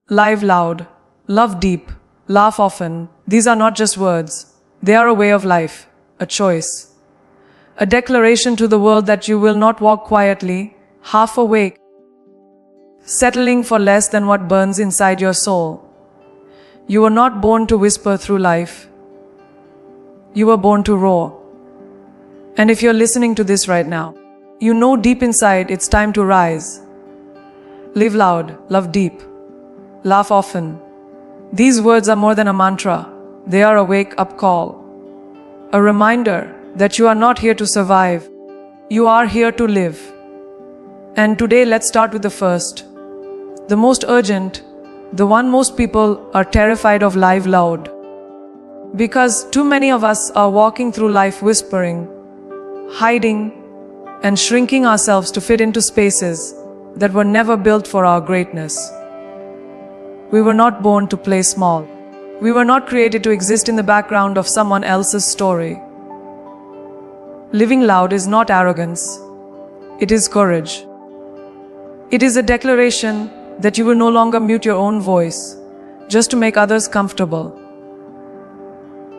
Live loud, love deep, laugh often. These are not just words. They are a way of life, a choice. A declaration to the world that you will not walk quietly, half awake, settling for less than what burns inside your soul. You were not born to whisper through life. You were born to roar. And if you're listening to this right now, you know deep inside it's time to rise. Live loud, love deep, laugh often. These words are more than a mantra. They are a wake-up call. A reminder that you are not here to survive. You are here to live. And today let's start with the first. The most urgent, the one most people are terrified of: live loud. Because too many of us are walking through life whispering, hiding, and shrinking ourselves to fit into spaces that were never built for our greatness. We were not born to play small. We were not created to exist in the background of someone else's story. Living loud is not arrogance. It is courage. It is a declaration that you will no longer mute your own voice just to make others comfortable.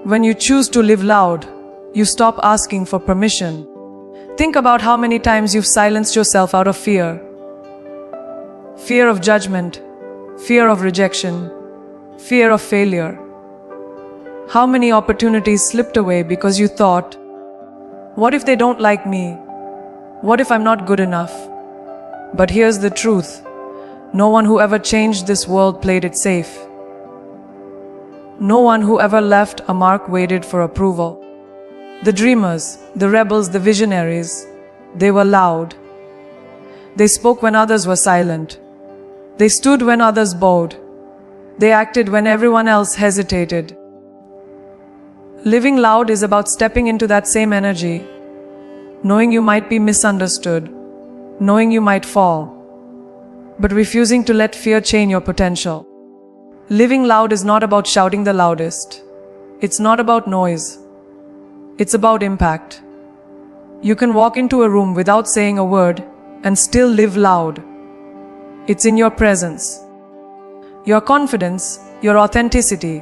When you choose to live loud, you stop asking for permission. Think about how many times you've silenced yourself out of fear. Fear of judgment, fear of rejection, fear of failure. How many opportunities slipped away because you thought, what if they don't like me? What if I'm not good enough? But here's the truth. No one who ever changed this world played it safe. No one who ever left a mark waited for approval. The dreamers, the rebels, the visionaries, they were loud. They spoke when others were silent. They stood when others bowed. They acted when everyone else hesitated. Living loud is about stepping into that same energy, knowing you might be misunderstood, knowing you might fall, but refusing to let fear chain your potential. Living loud is not about shouting the loudest. It's not about noise. It's about impact. You can walk into a room without saying a word and still live loud. It's in your presence, your confidence, your authenticity.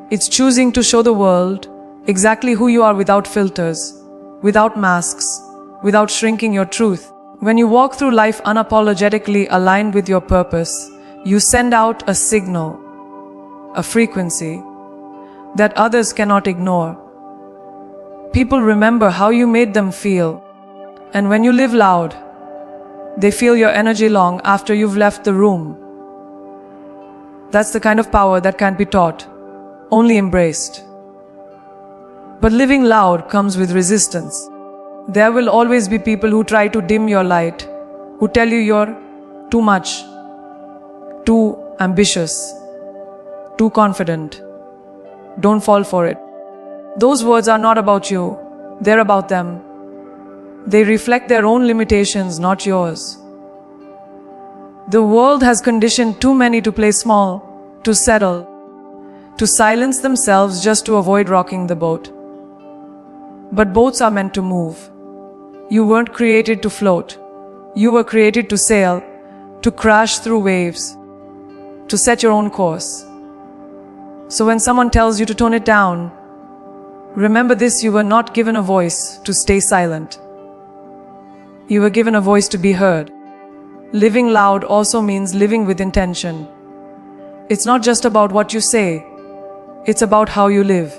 It's choosing to show the world exactly who you are without filters, without masks, without shrinking your truth. When you walk through life unapologetically aligned with your purpose, you send out a signal, a frequency that others cannot ignore. People remember how you made them feel, and when you live loud, they feel your energy long after you've left the room. That's the kind of power that can't be taught, only embraced. But living loud comes with resistance. There will always be people who try to dim your light, who tell you you're too much, too ambitious, too confident. Don't fall for it. Those words are not about you, they're about them. They reflect their own limitations, not yours. The world has conditioned too many to play small, to settle, to silence themselves just to avoid rocking the boat. But boats are meant to move. You weren't created to float. You were created to sail, to crash through waves, to set your own course. So when someone tells you to tone it down, remember this: you were not given a voice to stay silent. You were given a voice to be heard. Living loud also means living with intention. It's not just about what you say, it's about how you live.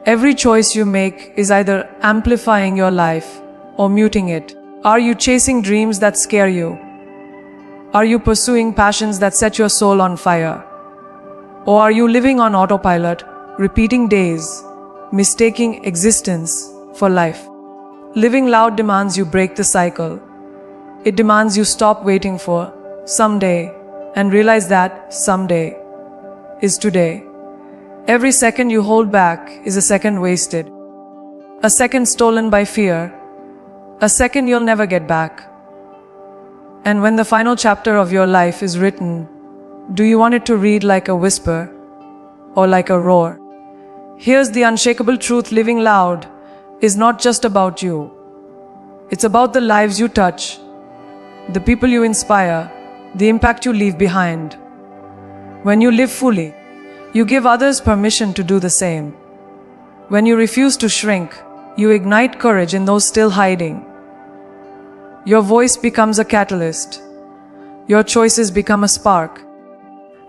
Every choice you make is either amplifying your life or muting it. Are you chasing dreams that scare you? Are you pursuing passions that set your soul on fire? Or are you living on autopilot, repeating days, mistaking existence for life? Living loud demands you break the cycle. It demands you stop waiting for someday and realize that someday is today. Every second you hold back is a second wasted. A second stolen by fear. A second you'll never get back. And when the final chapter of your life is written, do you want it to read like a whisper or like a roar? Here's the unshakable truth: living loud is not just about you. It's about the lives you touch, the people you inspire, the impact you leave behind. When you live fully, you give others permission to do the same. When you refuse to shrink, you ignite courage in those still hiding. Your voice becomes a catalyst. Your choices become a spark.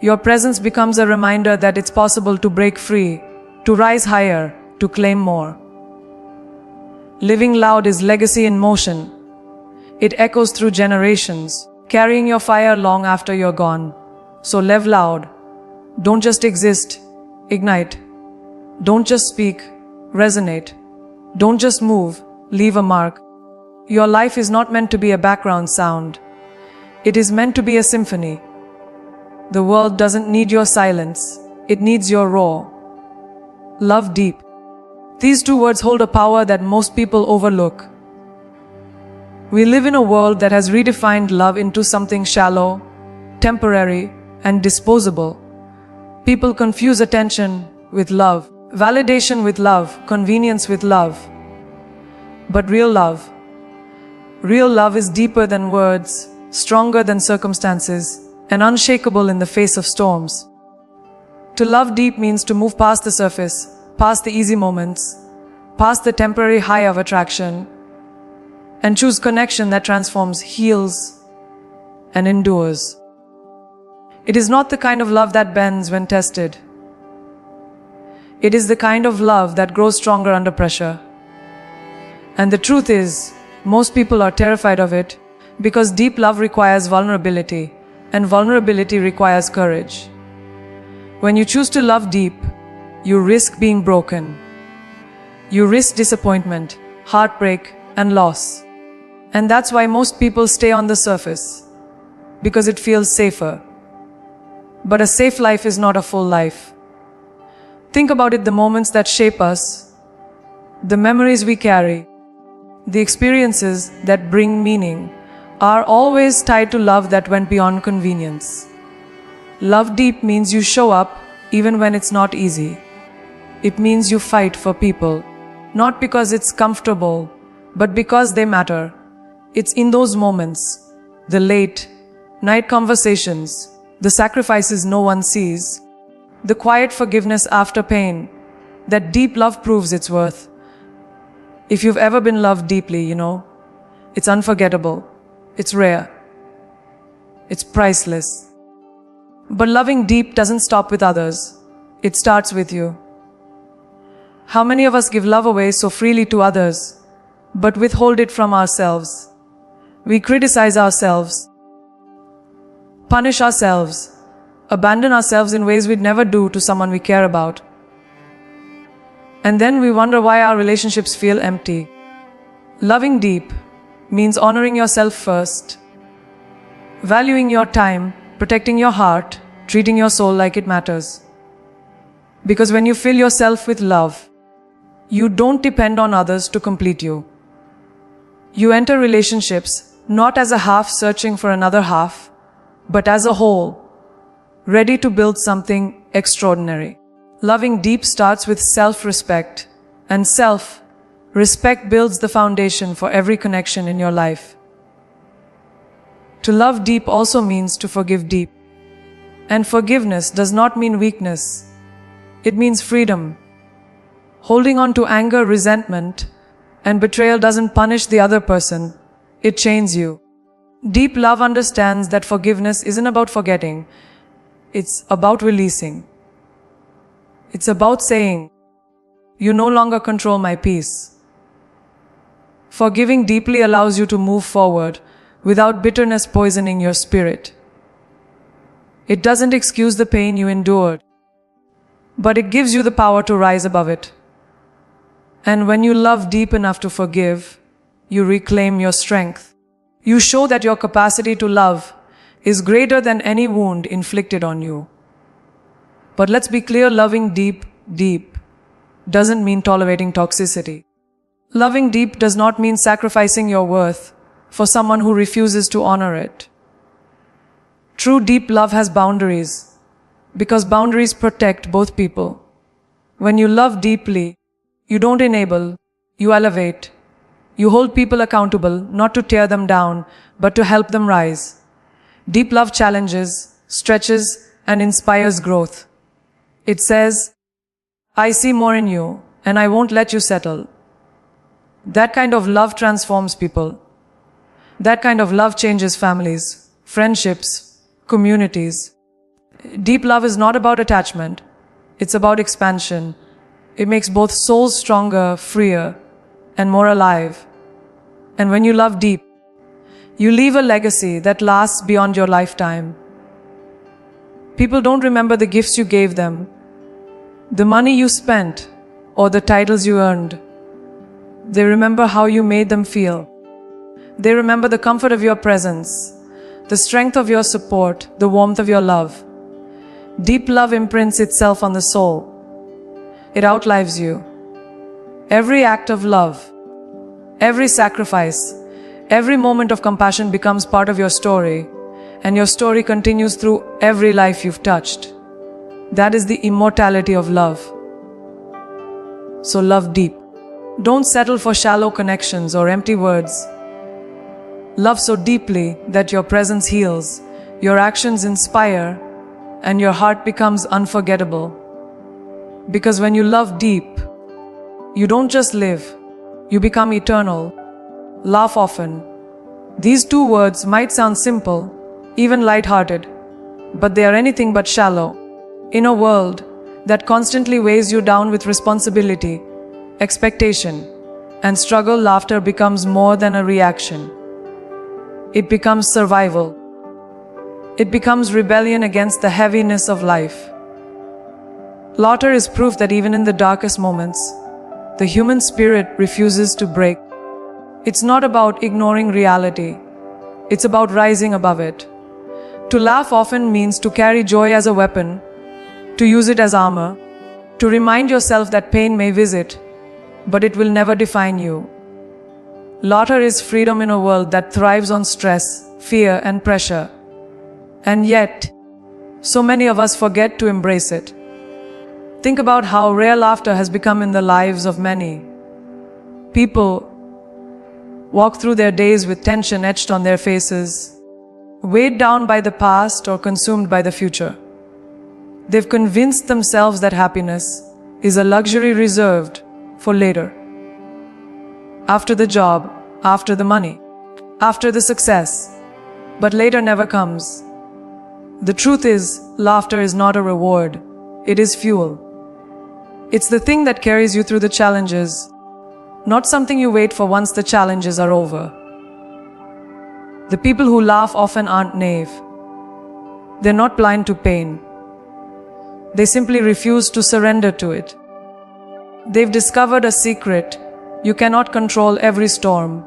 Your presence becomes a reminder that it's possible to break free, to rise higher, to claim more. Living loud is legacy in motion. It echoes through generations, carrying your fire long after you're gone. So live loud. Don't just exist, ignite. Don't just speak, resonate. Don't just move, leave a mark. Your life is not meant to be a background sound. It is meant to be a symphony. The world doesn't need your silence. It needs your roar. Love deep. These two words hold a power that most people overlook. We live in a world that has redefined love into something shallow, temporary, and disposable. People confuse attention with love, validation with love, convenience with love. But real love is deeper than words, stronger than circumstances, and unshakable in the face of storms. To love deep means to move past the surface, past the easy moments, past the temporary high of attraction, and choose connection that transforms, heals, and endures. It is not the kind of love that bends when tested. It is the kind of love that grows stronger under pressure. And the truth is, most people are terrified of it because deep love requires vulnerability, and vulnerability requires courage. When you choose to love deep, you risk being broken. You risk disappointment, heartbreak, and loss. And that's why most people stay on the surface, because it feels safer. But a safe life is not a full life. Think about it: the moments that shape us, the memories we carry, the experiences that bring meaning, are always tied to love that went beyond convenience. Love deep means you show up even when it's not easy. It means you fight for people, not because it's comfortable, but because they matter. It's in those moments, the late night conversations, the sacrifices no one sees, the quiet forgiveness after pain, that deep love proves its worth. If you've ever been loved deeply, it's unforgettable, it's rare, it's priceless. But loving deep doesn't stop with others, it starts with you. How many of us give love away so freely to others, but withhold it from ourselves? We criticize ourselves, punish ourselves, abandon ourselves in ways we'd never do to someone we care about. And then we wonder why our relationships feel empty. Loving deep means honoring yourself first, valuing your time, protecting your heart, treating your soul like it matters. Because when you fill yourself with love, you don't depend on others to complete you. You enter relationships not as a half searching for another half, but as a whole, ready to build something extraordinary. Loving deep starts with self-respect, and self-respect builds the foundation for every connection in your life. To love deep also means to forgive deep. And forgiveness does not mean weakness. It means freedom. Holding on to anger, resentment, and betrayal doesn't punish the other person. It chains you. Deep love understands that forgiveness isn't about forgetting. It's about releasing. It's about saying, "You no longer control my peace." Forgiving deeply allows you to move forward without bitterness poisoning your spirit. It doesn't excuse the pain you endured, but it gives you the power to rise above it. And when you love deep enough to forgive, you reclaim your strength. You show that your capacity to love is greater than any wound inflicted on you. But let's be clear, loving deep doesn't mean tolerating toxicity. Loving deep does not mean sacrificing your worth for someone who refuses to honor it. True deep love has boundaries, because boundaries protect both people. When you love deeply, you don't enable, you elevate. You hold people accountable, not to tear them down, but to help them rise. Deep love challenges, stretches, and inspires growth. It says, I see more in you, and I won't let you settle. That kind of love transforms people. That kind of love changes families, friendships, communities. Deep love is not about attachment. It's about expansion. It makes both souls stronger, freer, and more alive. And when you love deep, you leave a legacy that lasts beyond your lifetime. People don't remember the gifts you gave them, the money you spent, or the titles you earned. They remember how you made them feel. They remember the comfort of your presence, the strength of your support, the warmth of your love. Deep love imprints itself on the soul. It outlives you. Every act of love, every sacrifice, every moment of compassion becomes part of your story, and your story continues through every life you've touched. That is the immortality of love. So love deep. Don't settle for shallow connections or empty words. Love so deeply that your presence heals, your actions inspire, and your heart becomes unforgettable. Because when you love deep, you don't just live, you become eternal. Laugh often. These two words might sound simple, even light-hearted, but they are anything but shallow. In a world that constantly weighs you down with responsibility, expectation, and struggle, laughter becomes more than a reaction. It becomes survival. It becomes rebellion against the heaviness of life. Laughter is proof that even in the darkest moments, the human spirit refuses to break. It's not about ignoring reality. It's about rising above it. To laugh often means to carry joy as a weapon, to use it as armor, to remind yourself that pain may visit, but it will never define you. Laughter is freedom in a world that thrives on stress, fear, and pressure. And yet, so many of us forget to embrace it. Think about how rare laughter has become in the lives of many. People walk through their days with tension etched on their faces, weighed down by the past or consumed by the future. They've convinced themselves that happiness is a luxury reserved for later. After the job, after the money, after the success. But later never comes. The truth is, laughter is not a reward. It is fuel. It's the thing that carries you through the challenges, not something you wait for once the challenges are over. The people who laugh often aren't naive. They're not blind to pain. They simply refuse to surrender to it. They've discovered a secret. You cannot control every storm,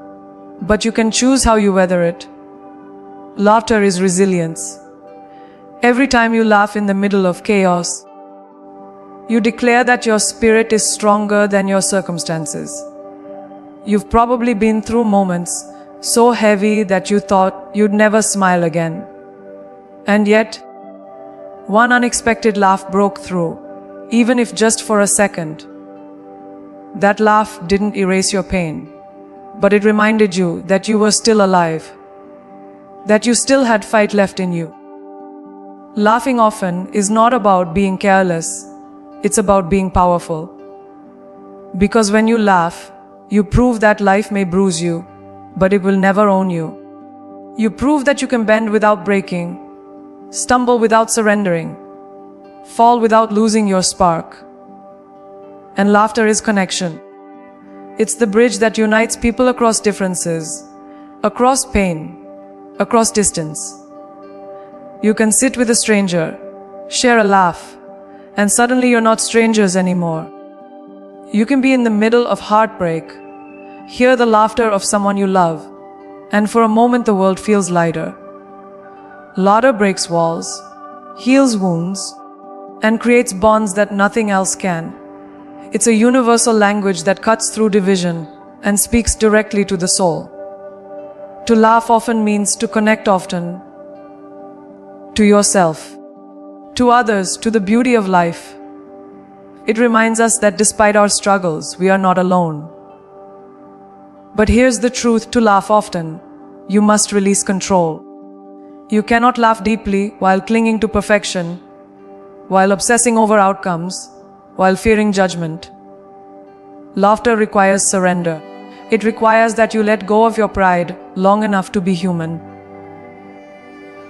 but you can choose how you weather it. Laughter is resilience. Every time you laugh in the middle of chaos, you declare that your spirit is stronger than your circumstances. You've probably been through moments so heavy that you thought you'd never smile again. And yet, one unexpected laugh broke through, even if just for a second. That laugh didn't erase your pain, but it reminded you that you were still alive, that you still had fight left in you. Laughing often is not about being careless, it's about being powerful. Because when you laugh, you prove that life may bruise you, but it will never own you. You prove that you can bend without breaking, stumble without surrendering, fall without losing your spark. And laughter is connection. It's the bridge that unites people across differences, across pain, across distance. You can sit with a stranger, share a laugh, and suddenly you're not strangers anymore. You can be in the middle of heartbreak, hear the laughter of someone you love, and for a moment the world feels lighter. Laughter breaks walls, heals wounds, and creates bonds that nothing else can. It's a universal language that cuts through division and speaks directly to the soul. To laugh often means to connect often, to yourself, to others, to the beauty of life. It reminds us that despite our struggles, we are not alone. But here's the truth: to laugh often, you must release control. You cannot laugh deeply while clinging to perfection, while obsessing over outcomes, while fearing judgment. Laughter requires surrender. It requires that you let go of your pride long enough to be human.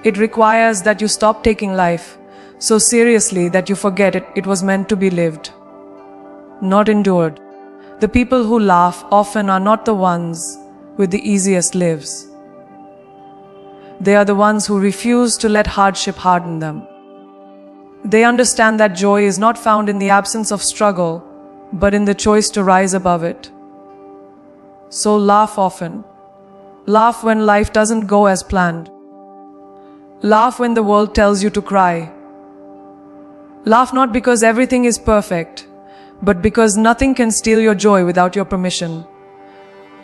It requires that you stop taking life so seriously that you forget it was meant to be lived, not endured. The people who laugh often are not the ones with the easiest lives. They are the ones who refuse to let hardship harden them. They understand that joy is not found in the absence of struggle, but in the choice to rise above it. So laugh often. Laugh when life doesn't go as planned. Laugh when the world tells you to cry. Laugh not because everything is perfect, but because nothing can steal your joy without your permission.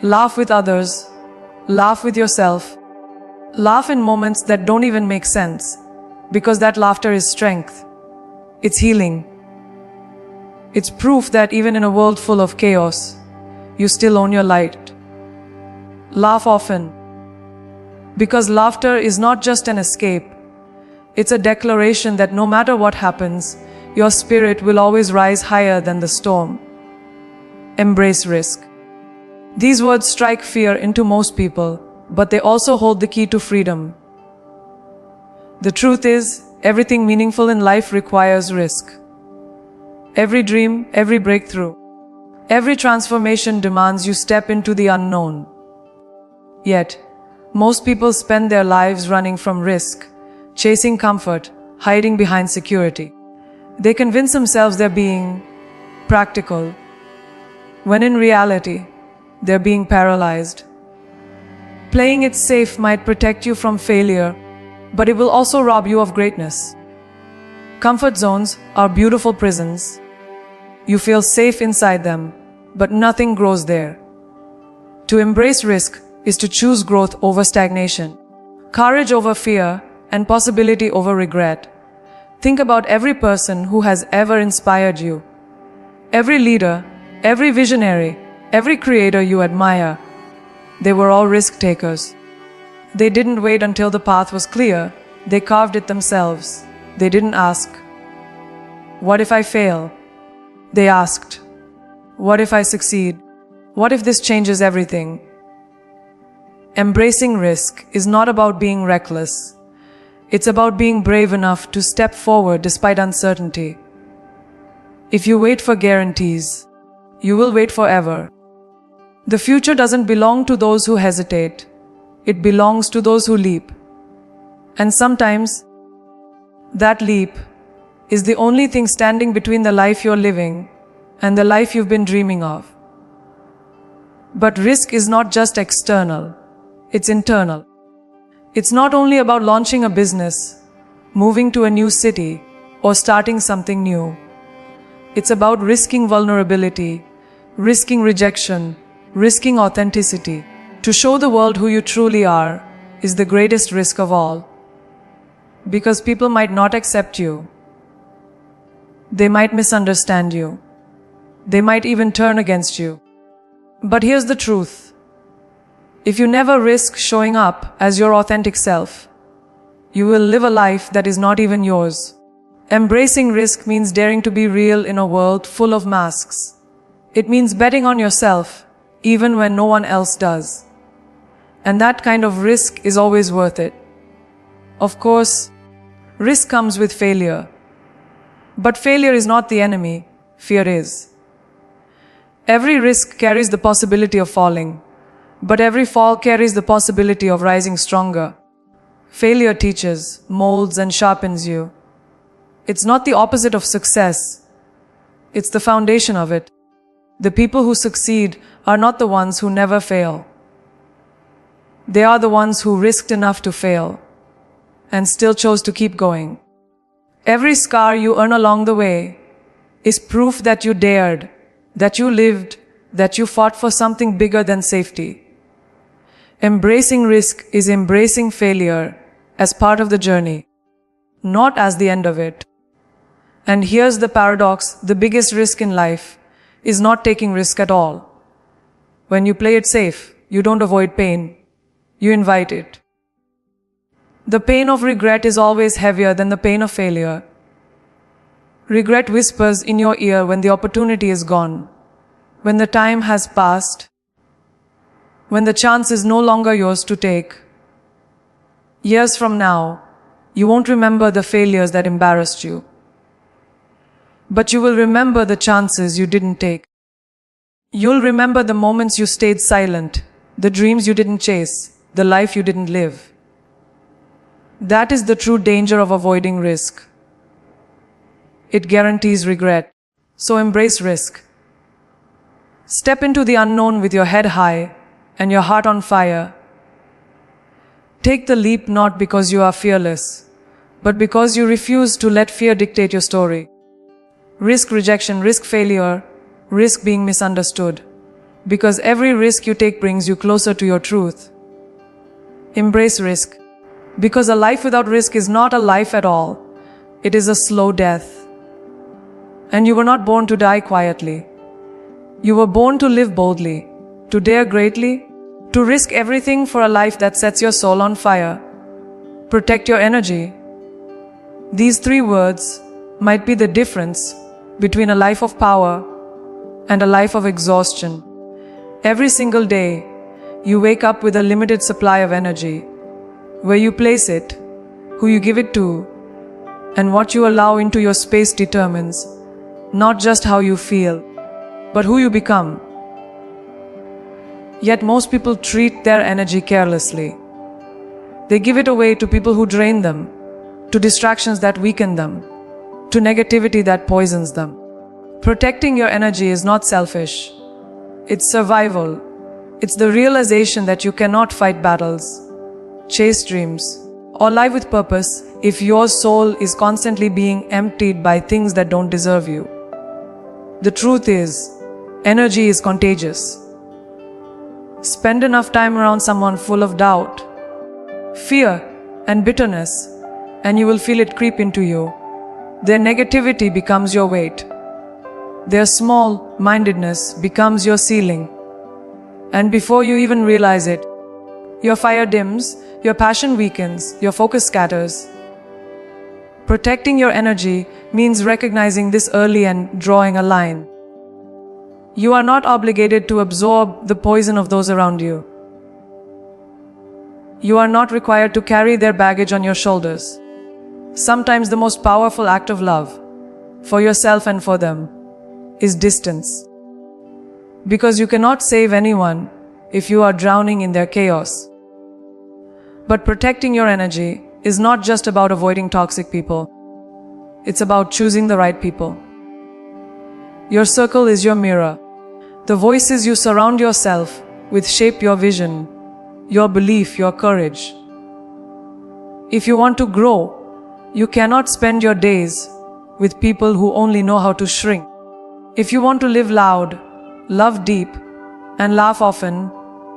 Laugh with others. Laugh with yourself. Laugh in moments that don't even make sense, because that laughter is strength. It's healing. It's proof that even in a world full of chaos, you still own your light. Laugh often, because laughter is not just an escape. It's a declaration that no matter what happens, your spirit will always rise higher than the storm. Embrace risk. These words strike fear into most people, but they also hold the key to freedom. The truth is, everything meaningful in life requires risk. Every dream, every breakthrough, every transformation demands you step into the unknown. Yet, most people spend their lives running from risk, chasing comfort, hiding behind security. They convince themselves they're being practical, when in reality, they're being paralyzed. Playing it safe might protect you from failure, but it will also rob you of greatness. Comfort zones are beautiful prisons. You feel safe inside them, but nothing grows there. To embrace risk is to choose growth over stagnation, courage over fear, and possibility over regret. Think about every person who has ever inspired you. Every leader, every visionary, every creator you admire. They were all risk takers. They didn't wait until the path was clear. They carved it themselves. They didn't ask, "What if I fail?" They asked, "What if I succeed? What if this changes everything?" Embracing risk is not about being reckless. It's about being brave enough to step forward despite uncertainty. If you wait for guarantees, you will wait forever. The future doesn't belong to those who hesitate. It belongs to those who leap. And sometimes, that leap is the only thing standing between the life you're living and the life you've been dreaming of. But risk is not just external, it's internal. It's not only about launching a business, moving to a new city, or starting something new. It's about risking vulnerability, risking rejection, risking authenticity. To show the world who you truly are is the greatest risk of all. Because people might not accept you. They might misunderstand you. They might even turn against you. But here's the truth. If you never risk showing up as your authentic self, you will live a life that is not even yours. Embracing risk means daring to be real in a world full of masks. It means betting on yourself, even when no one else does. And that kind of risk is always worth it. Of course, risk comes with failure. But failure is not the enemy, fear is. Every risk carries the possibility of falling, but every fall carries the possibility of rising stronger. Failure teaches, molds, and sharpens you. It's not the opposite of success. It's the foundation of it. The people who succeed are not the ones who never fail. They are the ones who risked enough to fail and still chose to keep going. Every scar you earn along the way is proof that you dared, that you lived, that you fought for something bigger than safety. Embracing risk is embracing failure as part of the journey, not as the end of it. And here's the paradox: the biggest risk in life is not taking risk at all. When you play it safe, you don't avoid pain, you invite it. The pain of regret is always heavier than the pain of failure. Regret whispers in your ear when the opportunity is gone, when the time has passed, when the chance is no longer yours to take. Years from now, you won't remember the failures that embarrassed you, but you will remember the chances you didn't take. You'll remember the moments you stayed silent, the dreams you didn't chase, the life you didn't live. That is the true danger of avoiding risk. It guarantees regret. So embrace risk. Step into the unknown with your head high and your heart on fire. Take the leap not because you are fearless, but because you refuse to let fear dictate your story. Risk rejection, risk failure, risk being misunderstood. Because every risk you take brings you closer to your truth. Embrace risk. Because a life without risk is not a life at all. It is a slow death. And you were not born to die quietly. You were born to live boldly, to dare greatly, to risk everything for a life that sets your soul on fire. Protect your energy. These three words might be the difference between a life of power and a life of exhaustion. Every single day, you wake up with a limited supply of energy. Where you place it, who you give it to, and what you allow into your space determines not just how you feel, but who you become. Yet most people treat their energy carelessly. They give it away to people who drain them, to distractions that weaken them, to negativity that poisons them. Protecting your energy is not selfish. It's survival. It's the realization that you cannot fight battles, chase dreams, or live with purpose if your soul is constantly being emptied by things that don't deserve you. The truth is, energy is contagious. Spend enough time around someone full of doubt, fear, and bitterness, and you will feel it creep into you. Their negativity becomes your weight. Their small-mindedness becomes your ceiling. And before you even realize it, your fire dims, your passion weakens, your focus scatters. Protecting your energy means recognizing this early and drawing a line. You are not obligated to absorb the poison of those around you. You are not required to carry their baggage on your shoulders. Sometimes the most powerful act of love, for yourself and for them, is distance. Because you cannot save anyone if you are drowning in their chaos. But protecting your energy is not just about avoiding toxic people. It's about choosing the right people. Your circle is your mirror. The voices you surround yourself with shape your vision, your belief, your courage. If you want to grow, you cannot spend your days with people who only know how to shrink. If you want to live loud, love deep, and laugh often,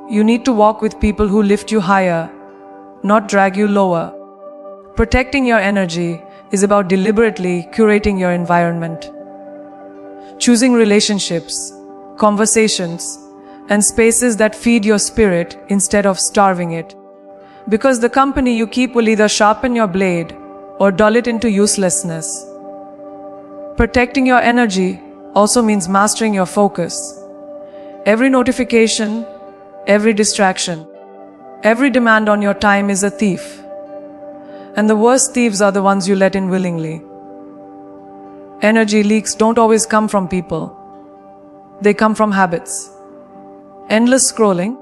you need to walk with people who lift you higher, not drag you lower. Protecting your energy is about deliberately curating your environment. Choosing relationships, conversations, and spaces that feed your spirit instead of starving it. Because the company you keep will either sharpen your blade or dull it into uselessness. Protecting your energy also means mastering your focus. Every notification, every distraction, every demand on your time is a thief. And the worst thieves are the ones you let in willingly. Energy leaks don't always come from people. They come from habits. Endless scrolling,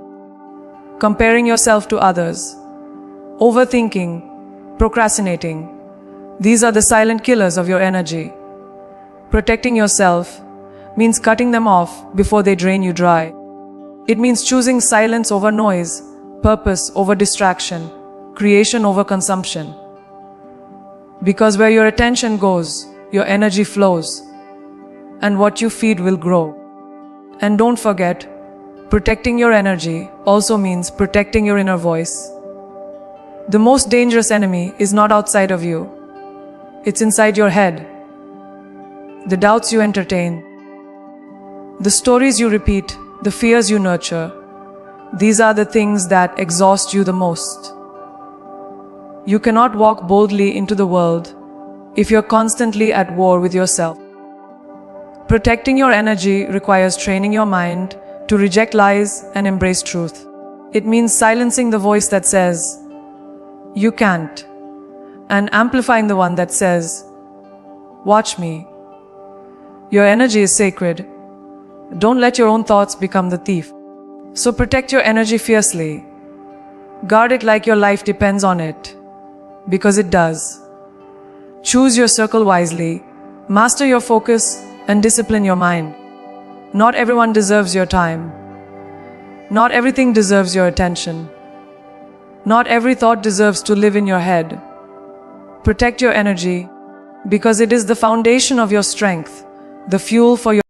comparing yourself to others, overthinking, procrastinating. These are the silent killers of your energy. Protecting yourself means cutting them off before they drain you dry. It means choosing silence over noise, purpose over distraction, creation over consumption. Because where your attention goes, your energy flows, and what you feed will grow. And don't forget, protecting your energy also means protecting your inner voice. The most dangerous enemy is not outside of you. It's inside your head. The doubts you entertain, the stories you repeat, the fears you nurture, these are the things that exhaust you the most. You cannot walk boldly into the world if you're constantly at war with yourself. Protecting your energy requires training your mind to reject lies and embrace truth. It means silencing the voice that says, "You can't," and amplifying the one that says, "Watch me." Your energy is sacred. Don't let your own thoughts become the thief. So protect your energy fiercely. Guard it like your life depends on it, because it does. Choose your circle wisely, master your focus, and discipline your mind. Not everyone deserves your time. Not everything deserves your attention. Not every thought deserves to live in your head. Protect your energy, because it is the foundation of your strength, the fuel for your